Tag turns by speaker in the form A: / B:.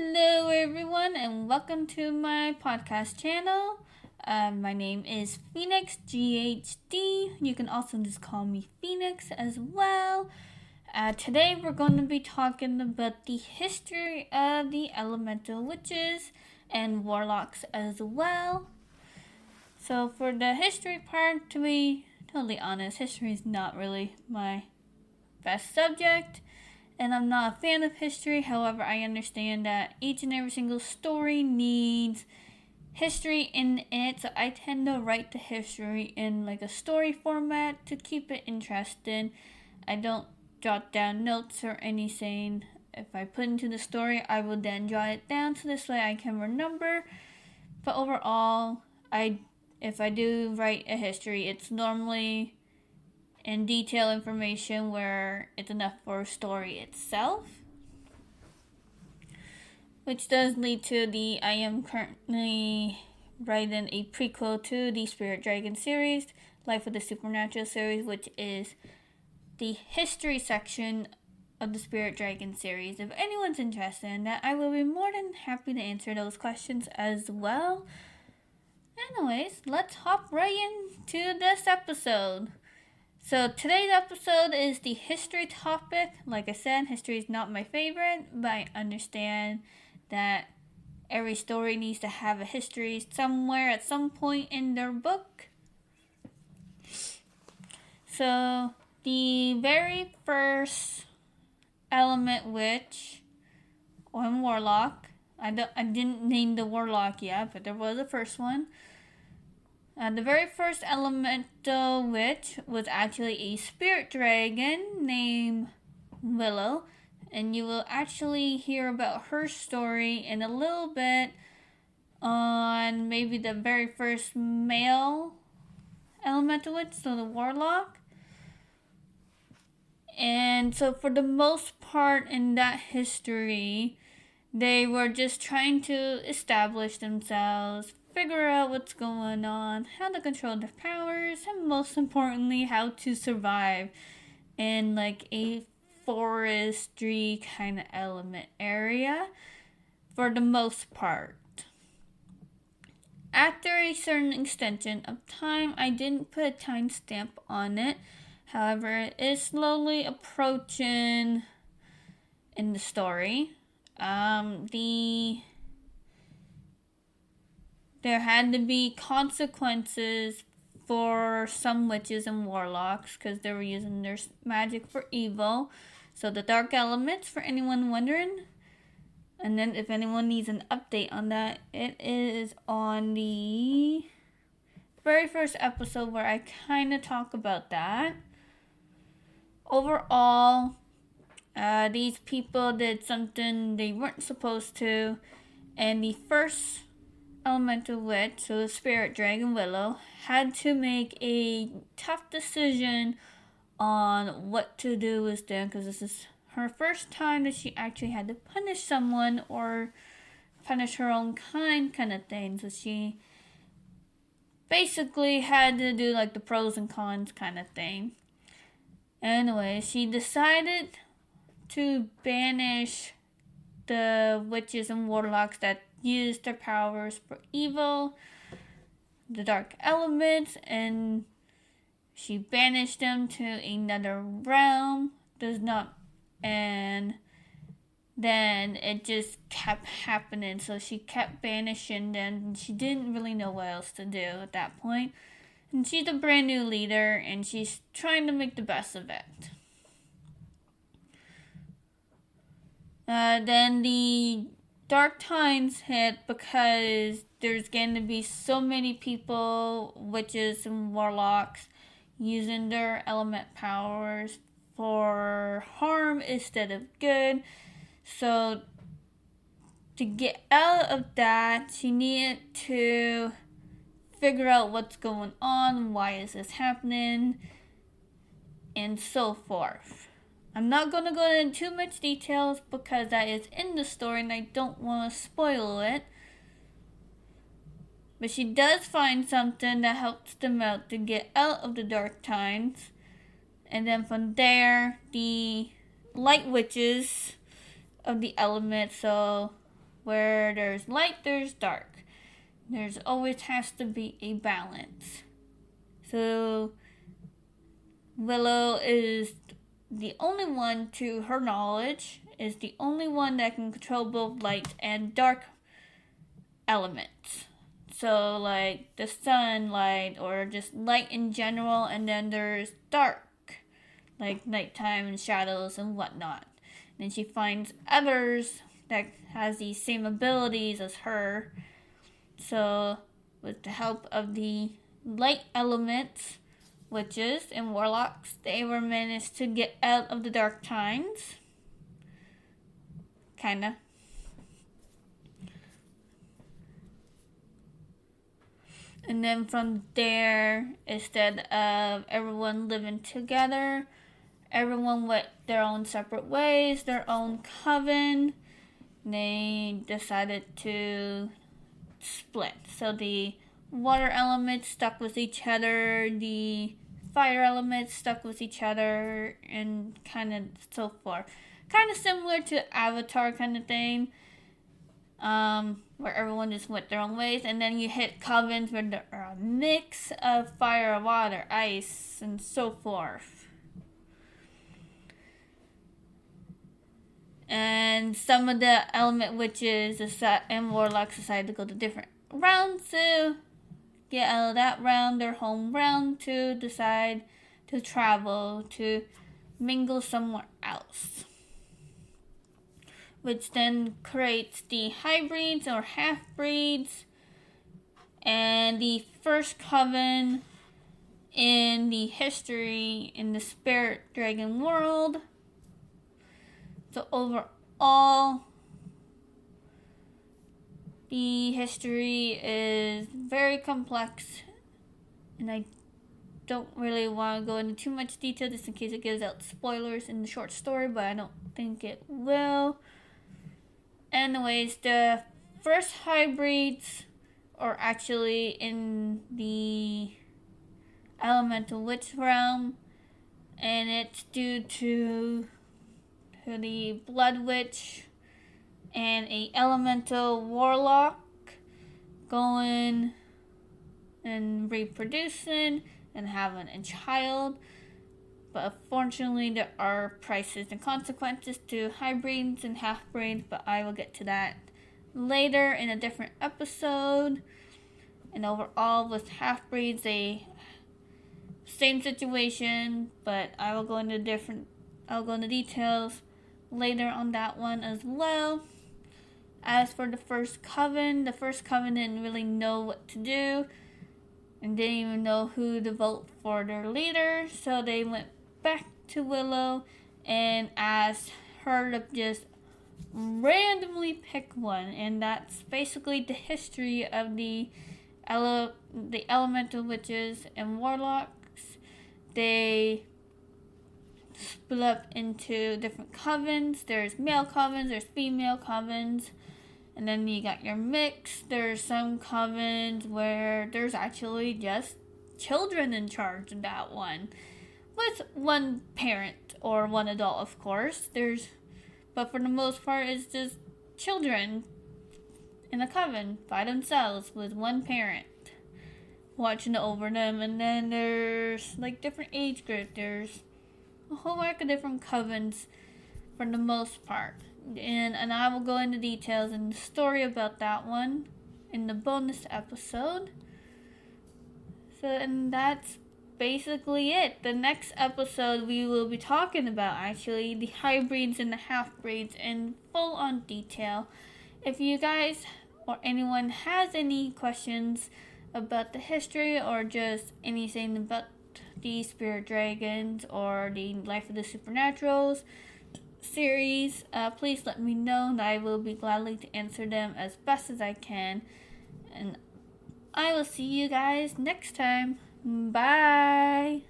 A: Hello, everyone, and welcome to my podcast channel. My name is Phoenix, G.H.D. You can also just call me Phoenix as well. Today, we're going to be talking about the history of the elemental witches and warlocks as well. So, for the history part, to be totally honest, history is not really my best subject. And I'm not a fan of history. However, I understand that each and every single story needs history in it. So I tend to write the history in like a story format to keep it interesting. I don't jot down notes or anything. If I put into the story, I will then jot it down so this way I can remember. But overall, if I do write a history, it's normally and detail information where it's enough for a story itself. Which does lead to I am currently writing a prequel to the Spirit Dragon series, Life of the Supernatural series, which is the history section of the Spirit Dragon series. If anyone's interested in that, I will be more than happy to answer those questions as well. Anyways, let's hop right into this episode. So today's episode is the history topic. Like I said, history is not my favorite, but I understand that every story needs to have a history somewhere at some point in their book. So the very first element witch or warlock, I didn't name the warlock yet, but there was a first one. The very first elemental witch was actually a spirit dragon named Willow, and you will actually hear about her story in a little bit on maybe the very first male elemental witch, so the warlock. And so for the most part in that history, they were just trying to establish themselves, figure out what's going on, how to control their powers, and most importantly, how to survive in like a forestry kind of element area for the most part. After a certain extension of time, I didn't put a timestamp on it. However, it is slowly approaching in the story. There had to be consequences for some witches and warlocks because they were using their magic for evil. So the dark elements, for anyone wondering. And then if anyone needs an update on that, it is on the very first episode where I kind of talk about that. Overall, these people did something they weren't supposed to. And the first elemental witch, so the spirit dragon Willow, had to make a tough decision on what to do with them because this is her first time that she actually had to punish someone or punish her own kind of thing. So she basically had to do like the pros and cons kind of thing. Anyway, she decided to banish the witches and warlocks that used their powers for evil, the dark elements, and she banished them to another realm. And then it just kept happening. So she kept banishing them. She didn't really know what else to do at that point. And she's a brand new leader, and she's trying to make the best of it. Then the dark times hit because there's going to be so many people, witches and warlocks, using their element powers for harm instead of good. So to get out of that, she needed to figure out what's going on, why is this happening, and so forth. I'm not going to go into too much details because that is in the story and I don't want to spoil it. But she does find something that helps them out to get out of the dark times. And then from there, the light witches of the element, so Where there's light, there's dark. There's always has to be a balance. So Willow is the only one, to her knowledge, is the only one that can control both light and dark elements. So like the sunlight or just light in general, and then there's dark, like nighttime and shadows and whatnot. And then she finds others that has the same abilities as her. So with the help of the light elements, witches and warlocks, they were managed to get out of the dark times. Kinda. And then from there, instead of everyone living together, everyone went their own separate ways, their own coven. They decided to split. So the water elements stuck with each other, the fire elements stuck with each other, and kind of so forth. Kind of similar to Avatar kind of thing, where everyone just went their own ways. And then you hit covens where there are a mix of fire, water, ice, and so forth. And some of the element witches and warlocks decided to go to different rounds to get out of that round, their home round, to decide to travel, to mingle somewhere else. Which then creates the hybrids or half-breeds. And the first coven in the history in the spirit dragon world. So overall, the history is very complex, and I don't really want to go into too much detail just in case it gives out spoilers in the short story, but I don't think it will. Anyways, the first hybrids are actually in the elemental witch realm, and it's due to the blood witch and a elemental warlock going and reproducing and having a child. But unfortunately, there are prices and consequences to hybrids and half-breeds, but I will get to that later in a different episode. And overall, with half-breeds, they same situation, but I will go into details later on that one as well. As for the first coven didn't really know what to do and didn't even know who to vote for their leader, so they went back to Willow and asked her to just randomly pick one, and that's basically the history of the elemental witches and warlocks. They split up into different covens. There's male covens, there's female covens, and then you got your mix. There's some covens where there's actually just children in charge of that one, with one parent or one adult, of course. But for the most part, it's just children in a coven by themselves with one parent watching over them. And then there's like different age groups. There's a whole lot of different covens for the most part. And I will go into details and the story about that one in the bonus episode. So, and that's basically it. The next episode we will be talking about actually the hybrids and the half-breeds in full on detail. If you guys or anyone has any questions about the history or just anything about the spirit dragons or the Life of the Supernaturals series, please let me know and I will be gladly to answer them as best as I can. And I will see you guys next time. Bye.